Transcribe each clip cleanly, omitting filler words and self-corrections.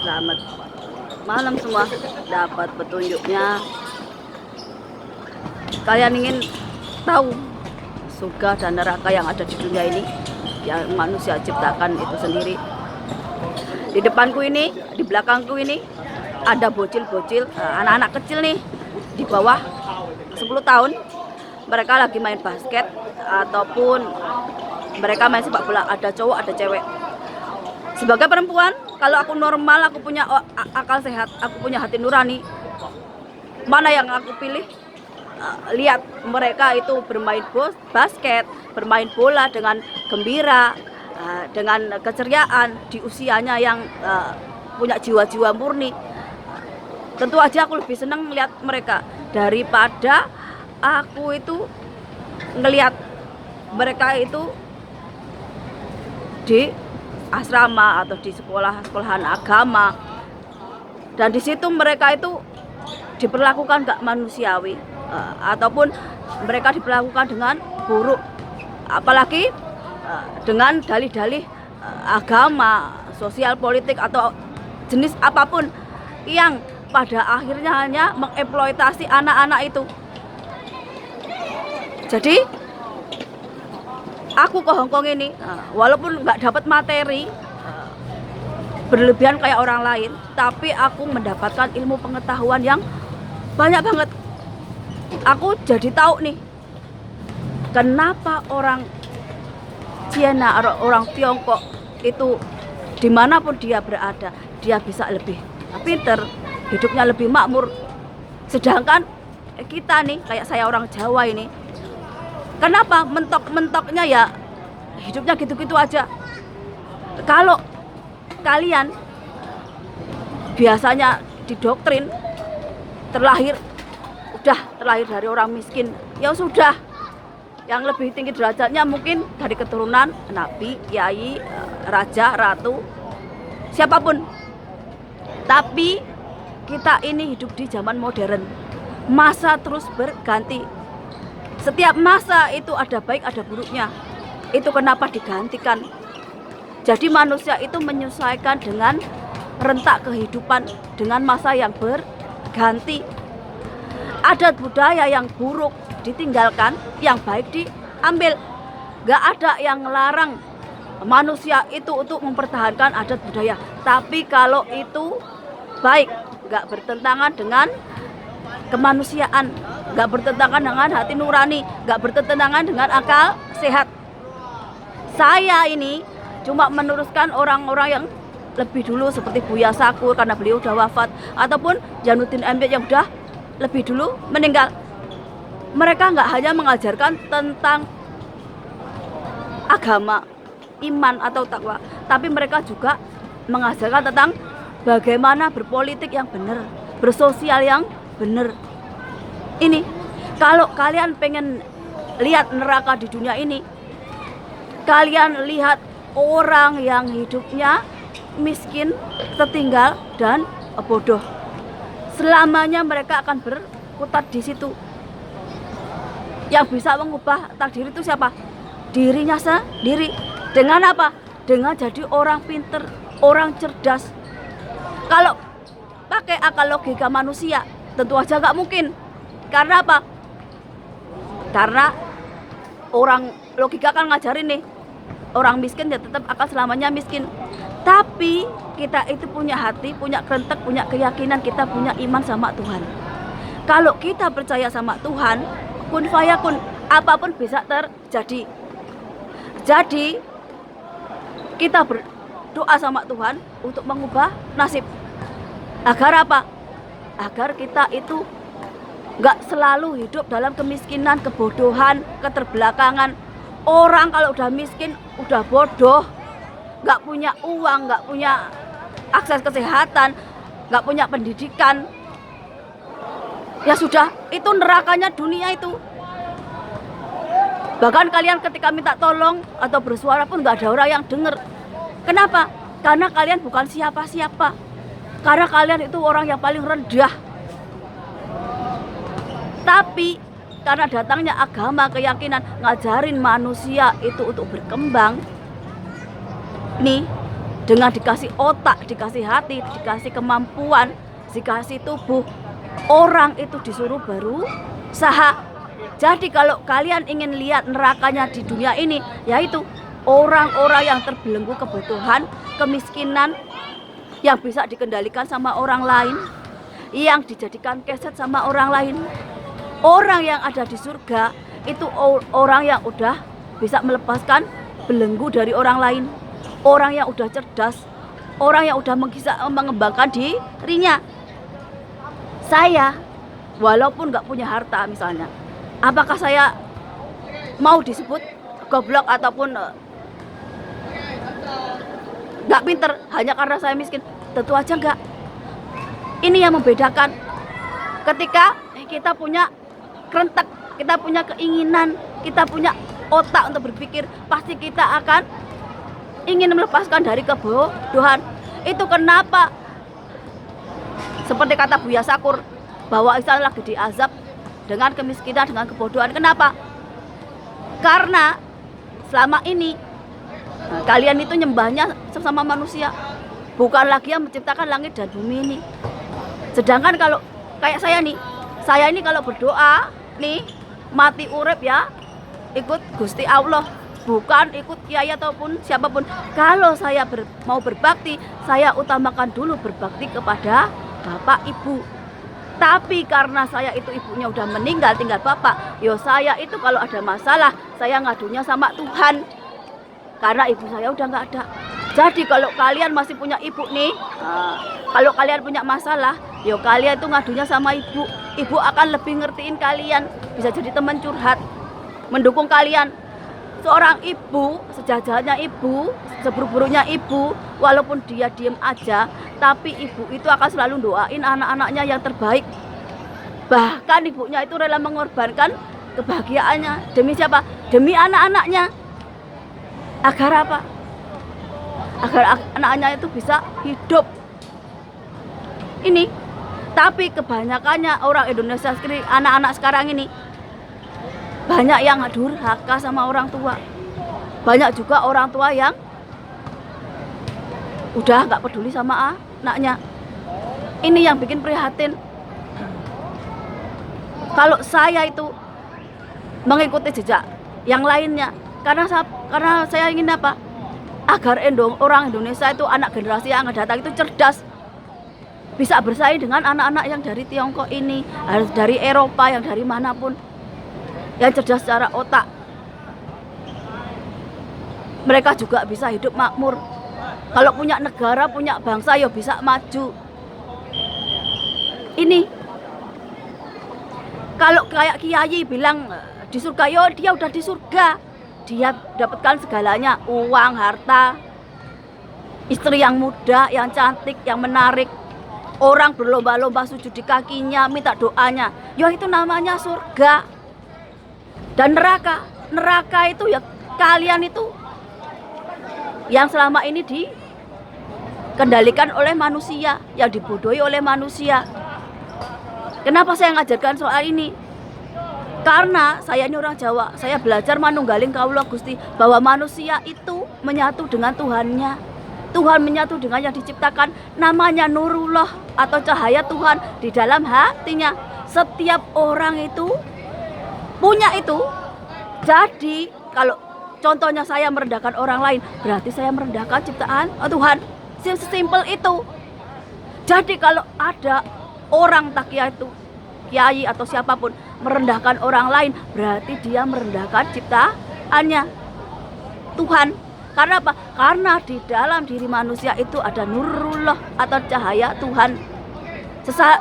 Selamat malam semua. Dapat petunjuknya. Kalian ingin tahu surga dan neraka yang ada di dunia ini, yang manusia ciptakan itu sendiri? Di depanku ini, di belakangku ini ada bocil-bocil, anak-anak kecil nih di bawah 10 tahun. Mereka lagi main basket ataupun mereka main sepak bola. Ada cowok, ada cewek. Sebagai perempuan, kalau aku normal, aku punya akal sehat, aku punya hati nurani, mana yang aku pilih? Lihat mereka itu bermain basket, bermain bola dengan gembira, dengan keceriaan di usianya yang punya jiwa-jiwa murni. Tentu aja aku lebih senang melihat mereka daripada aku itu ngelihat mereka itu di asrama atau di sekolahan agama, dan di situ mereka itu diperlakukan gak manusiawi, ataupun mereka diperlakukan dengan buruk, apalagi dengan dalih-dalih agama, sosial politik atau jenis apapun yang pada akhirnya hanya mengeksploitasi anak-anak itu. Jadi aku ke Hongkong ini, walaupun nggak dapat materi berlebihan kayak orang lain, tapi aku mendapatkan ilmu pengetahuan yang banyak banget. Aku jadi tahu nih, kenapa orang Cina, orang Tiongkok itu dimanapun dia berada, dia bisa lebih pinter, hidupnya lebih makmur. Sedangkan kita nih, kayak saya orang Jawa ini, kenapa mentok-mentoknya ya hidupnya gitu-gitu aja. Kalau kalian biasanya didoktrin terlahir dari orang miskin, ya sudah, yang lebih tinggi derajatnya mungkin dari keturunan nabi, kiai, raja, ratu, siapapun. Tapi kita ini hidup di zaman modern, masa terus berganti. Setiap masa itu ada baik ada buruknya. Itu kenapa digantikan. Jadi manusia itu menyesuaikan dengan rentak kehidupan, dengan masa yang berganti. Adat budaya yang buruk ditinggalkan, yang baik diambil. Gak ada yang melarang manusia itu untuk mempertahankan adat budaya. Tapi kalau itu baik, gak bertentangan dengan kemanusiaan, gak bertentangan dengan hati nurani, gak bertentangan dengan akal sehat. Saya ini cuma meneruskan orang-orang yang lebih dulu, seperti Buya Sakur karena beliau udah wafat, ataupun Januddin Embe yang udah lebih dulu meninggal. Mereka nggak hanya mengajarkan tentang agama, iman atau takwa, tapi mereka juga mengajarkan tentang bagaimana berpolitik yang benar, bersosial yang benar. Ini kalau kalian pengen lihat neraka di dunia ini, kalian lihat orang yang hidupnya miskin, tertinggal, dan bodoh. Selamanya mereka akan berkutat di situ. Yang bisa mengubah takdir itu siapa? Dirinya sendiri. Dengan apa? Dengan jadi orang pinter, orang cerdas. Kalau pakai akal logika manusia, tentu aja gak mungkin. Karena apa? Karena orang logika kan ngajarin nih, orang miskin ya tetap akan selamanya miskin. Tapi kita itu punya hati, punya kerentek, punya keyakinan, kita punya iman sama Tuhan. Kalau kita percaya sama Tuhan, kun fayakun, apapun bisa terjadi. Jadi kita berdoa sama Tuhan untuk mengubah nasib. Agar apa? Agar kita itu gak selalu hidup dalam kemiskinan, kebodohan, keterbelakangan. Orang kalau udah miskin, udah bodoh, gak punya uang, gak punya akses kesehatan, gak punya pendidikan, ya sudah, itu nerakanya dunia itu. Bahkan kalian ketika minta tolong atau bersuara pun gak ada orang yang dengar. Kenapa? Karena kalian bukan siapa-siapa. Karena kalian itu orang yang paling rendah. Tapi karena datangnya agama, keyakinan, ngajarin manusia itu untuk berkembang. Nih, dengan dikasih otak, dikasih hati, dikasih kemampuan, dikasih tubuh, orang itu disuruh berusaha. Jadi kalau kalian ingin lihat nerakanya di dunia ini, yaitu orang-orang yang terbelenggu kebutuhan, kemiskinan, yang bisa dikendalikan sama orang lain, yang dijadikan keset sama orang lain. Orang yang ada di surga itu orang yang udah bisa melepaskan belenggu dari orang lain, orang yang udah cerdas, orang yang udah mengembangkan dirinya. Saya walaupun nggak punya harta misalnya, apakah saya mau disebut goblok ataupun nggak pinter hanya karena saya miskin? Tentu aja enggak. Ini yang membedakan. Ketika kita punya kerentek, kita punya keinginan, kita punya otak untuk berpikir, pasti kita akan ingin melepaskan dari kebodohan. Itu kenapa seperti kata Buya Sakur bahwa Isa lagi diazab dengan kemiskinan, dengan kebodohan. Kenapa? Karena selama ini kalian itu nyembahnya sesama manusia, bukan lagi yang menciptakan langit dan bumi ini. Sedangkan kalau kayak saya ini kalau berdoa nih, mati urip ya ikut Gusti Allah, bukan ikut kiai ataupun siapapun. Kalau saya mau berbakti, saya utamakan dulu berbakti kepada bapak ibu. Tapi karena saya itu ibunya udah meninggal, tinggal bapak, yo saya itu kalau ada masalah saya ngadunya sama Tuhan, karena ibu saya udah nggak ada. Jadi kalau kalian masih punya ibu nih, kalau kalian punya masalah, yo kalian itu ngadunya sama ibu. Ibu akan lebih ngertiin kalian, bisa jadi teman curhat, mendukung kalian. Seorang ibu, sejajarnya ibu, seburuk-buruknya ibu, walaupun dia diem aja, tapi ibu itu akan selalu doain anak-anaknya yang terbaik. Bahkan ibunya itu rela mengorbankan kebahagiaannya. Demi siapa? Demi anak-anaknya. Agar apa? Agar anak-anaknya itu bisa hidup. Ini. Tapi kebanyakannya orang Indonesia, anak-anak sekarang ini, banyak yang durhaka sama orang tua. Banyak juga orang tua yang udah nggak peduli sama anaknya. Ini yang bikin prihatin. Kalau saya itu mengikuti jejak yang lainnya, karena saya ingin apa? Agar orang Indonesia itu, anak generasi yang akan datang itu cerdas, bisa bersaing dengan anak-anak yang dari Tiongkok ini, dari Eropa, yang dari manapun, yang cerdas secara otak. Mereka juga bisa hidup makmur. Kalau punya negara, punya bangsa, ya bisa maju. Ini kalau kayak kiai bilang di surga, yo dia udah di surga. Dia dapatkan segalanya, uang, harta, istri yang muda, yang cantik, yang menarik. Orang berlomba-lomba sujud di kakinya, minta doanya. Ya itu namanya surga. Dan neraka itu ya kalian itu yang selama ini dikendalikan oleh manusia, yang dibodohi oleh manusia. Kenapa saya ngajarkan soal ini? Karena saya ini orang Jawa, saya belajar manunggaling kaula Gusti, bahwa manusia itu menyatu dengan Tuhannya. Tuhan menyatu dengan yang diciptakan, namanya nurullah atau cahaya Tuhan di dalam hatinya. Setiap orang itu punya itu. Jadi kalau contohnya saya merendahkan orang lain, berarti saya merendahkan ciptaan Tuhan. Sesimpel itu. Jadi kalau ada orang takia itu, kiai atau siapapun, merendahkan orang lain, berarti dia merendahkan ciptaannya Tuhan. Karena apa? Karena di dalam diri manusia itu ada nurullah atau cahaya Tuhan.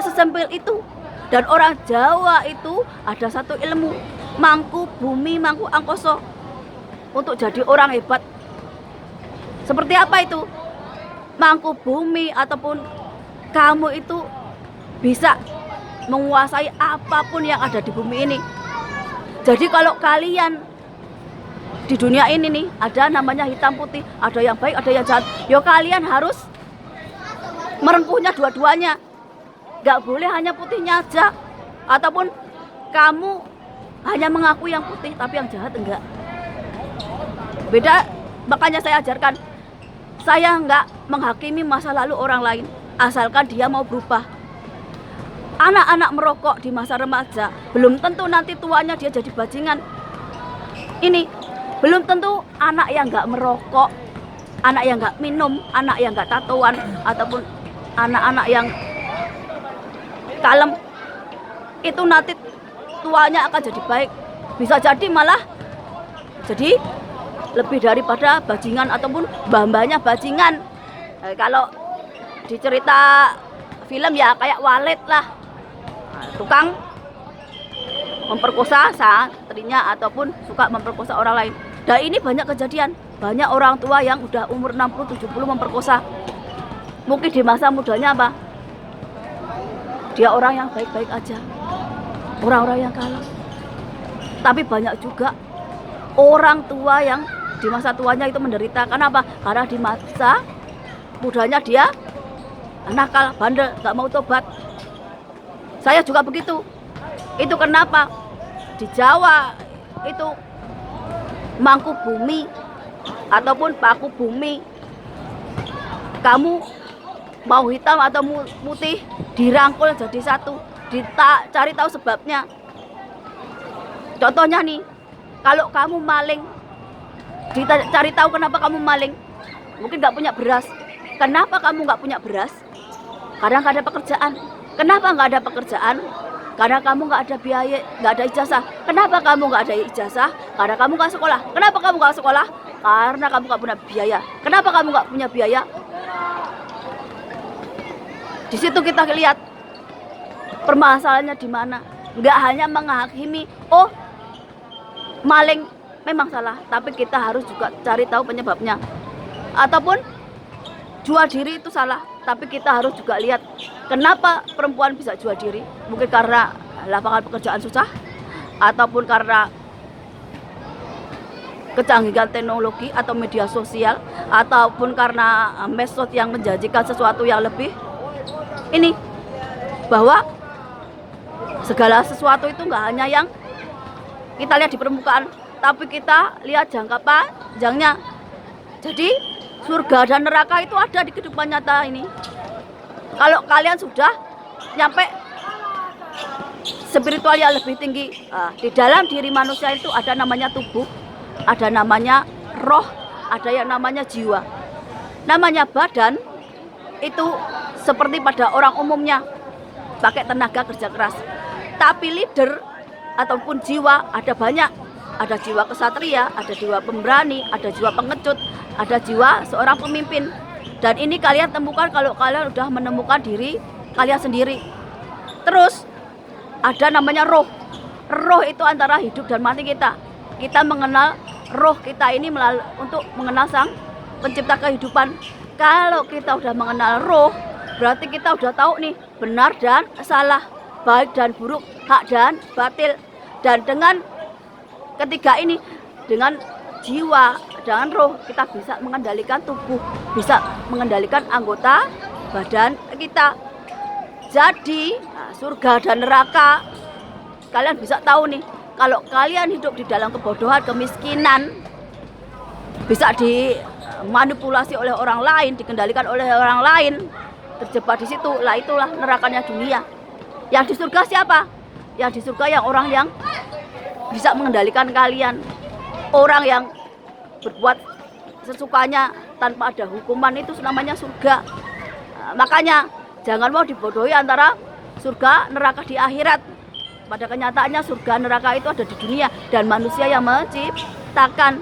Sesimpel itu. Dan orang Jawa itu ada satu ilmu, mangku bumi, mangku angkoso, untuk jadi orang hebat. Seperti apa itu? Mangku bumi ataupun kamu itu bisa menguasai apapun yang ada di bumi ini. Jadi kalau kalian di dunia ini nih, ada namanya hitam putih, ada yang baik, ada yang jahat. Yo kalian harus merengkuhnya dua-duanya. Gak boleh hanya putihnya aja, ataupun kamu hanya mengaku yang putih tapi yang jahat enggak. Beda. Makanya saya ajarkan, Saya nggak menghakimi masa lalu orang lain, asalkan dia mau berubah. Anak-anak merokok di masa remaja, belum tentu nanti tuanya dia jadi bajingan. Ini belum tentu anak yang nggak merokok, anak yang nggak minum, anak yang nggak tatoan, ataupun anak-anak yang kalem, itu nanti tuanya akan jadi baik. Bisa jadi malah jadi lebih daripada bajingan ataupun mbah-mbahnya bajingan. Kalau di cerita film ya kayak Walid lah, tukang memperkosa santrinya ataupun suka memperkosa orang lain. Dan ini banyak kejadian, banyak orang tua yang udah umur 60-70 memperkosa. Mungkin di masa mudanya apa? Dia orang yang baik-baik aja, orang-orang yang kalem. Tapi banyak juga orang tua yang di masa tuanya itu menderita. Kenapa? Karena di masa mudanya dia nakal, bandel, gak mau tobat. Saya juga begitu. Itu kenapa? Di Jawa itu mangku bumi ataupun paku bumi. Kamu mau hitam atau putih, dirangkul jadi satu. Cari tahu sebabnya. Contohnya nih, kalau kamu maling, cari tahu kenapa kamu maling. Mungkin nggak punya beras. Kenapa kamu nggak punya beras? Karena nggak ada pekerjaan. Kenapa nggak ada pekerjaan? Karena kamu nggak ada biaya, nggak ada ijazah. Kenapa kamu nggak ada ijazah? Karena kamu nggak sekolah. Kenapa kamu nggak sekolah? Karena kamu nggak punya biaya. Kenapa kamu nggak punya biaya? Di situ kita lihat permasalahannya di mana. Nggak hanya menghakimi, oh maling memang salah, tapi kita harus juga cari tahu penyebabnya. Ataupun jual diri itu salah, tapi kita harus juga lihat kenapa perempuan bisa jual diri. Mungkin karena lapangan pekerjaan susah, ataupun karena kecanggihan teknologi atau media sosial, ataupun karena medsos yang menjanjikan sesuatu yang lebih. Ini bahwa segala sesuatu itu nggak hanya yang kita lihat di permukaan, tapi kita lihat jangka panjangnya. Jadi surga dan neraka itu ada di kehidupan nyata ini. Kalau kalian sudah nyampe spiritual yang lebih tinggi, di dalam diri manusia itu ada namanya tubuh, ada namanya roh, ada yang namanya jiwa. Namanya badan itu seperti pada orang umumnya, pakai tenaga kerja keras. Tapi leader ataupun jiwa ada banyak. Ada jiwa kesatria, ada jiwa pemberani, ada jiwa pengecut, ada jiwa seorang pemimpin. Dan ini kalian temukan kalau kalian udah menemukan diri kalian sendiri. Terus ada namanya roh. Roh itu antara hidup dan mati kita. Kita mengenal roh kita ini untuk mengenal sang pencipta kehidupan. Kalau kita udah mengenal roh, berarti kita udah tahu nih benar dan salah, baik dan buruk, hak dan batil. Dan dengan ketiga ini, dengan jiwa, dengan roh, kita bisa mengendalikan tubuh, bisa mengendalikan anggota badan kita. Jadi surga dan neraka kalian bisa tahu nih. Kalau kalian hidup di dalam kebodohan, kemiskinan, bisa dimanipulasi oleh orang lain, dikendalikan oleh orang lain, terjebak di situ, lah itulah nerakanya dunia. Yang di surga siapa? Yang di surga yang orang yang bisa mengendalikan kalian, orang yang berbuat sesukanya tanpa ada hukuman, itu namanya surga. Makanya jangan mau dibodohi antara surga neraka di akhirat. Pada kenyataannya surga neraka itu ada di dunia dan manusia yang menciptakan.